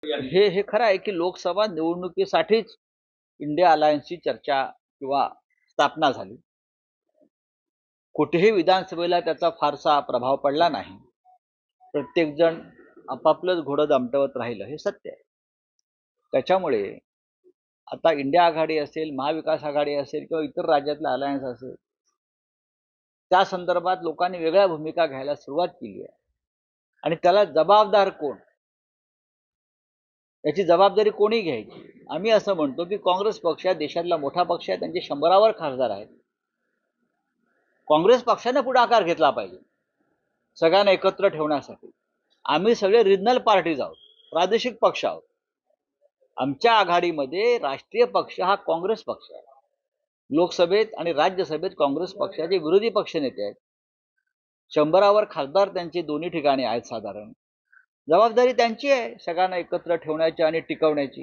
हे खरं आहे की लोकसभा निवडणुकीसाठीच इंडिया अलायन्सची चर्चा किंवा स्थापना झाली. कुठेही विधानसभेला त्याचा फारसा प्रभाव पडला नाही. प्रत्येक जण आपापलंच घोडं दामटवत राहिलं हे सत्य आहे. त्याच्यामुळे आता इंडिया आघाडी असेल, महाविकास आघाडी असेल किंवा इतर राज्यातलं अलायन्स असेल, त्या संदर्भात लोकांनी वेगळ्या भूमिका घ्यायला सुरुवात केली आहे. आणि त्याला जबाबदार कोण, याची जबाबदारी कोणी घ्यायची? आम्ही असं म्हणतो की काँग्रेस पक्ष हा देशातला मोठा पक्ष आहे, त्यांचे 100वर खासदार आहेत. काँग्रेस पक्षाने पुढाकार घेतला पाहिजे सगळ्यांना एकत्र ठेवण्यासाठी. आम्ही सगळे रिजनल पार्टीज आहोत, प्रादेशिक पक्ष आहोत. आमच्या आघाडीमध्ये राष्ट्रीय पक्ष हा काँग्रेस पक्ष आहे. लोकसभेत आणि राज्यसभेत काँग्रेस पक्षाचे विरोधी पक्षनेते आहेत. 100वर खासदार त्यांचे दोन्ही ठिकाणी आहेत. साधारण जबाबदारी त्यांची आहे सगळ्यांना एकत्र ठेवण्याची आणि टिकवण्याची.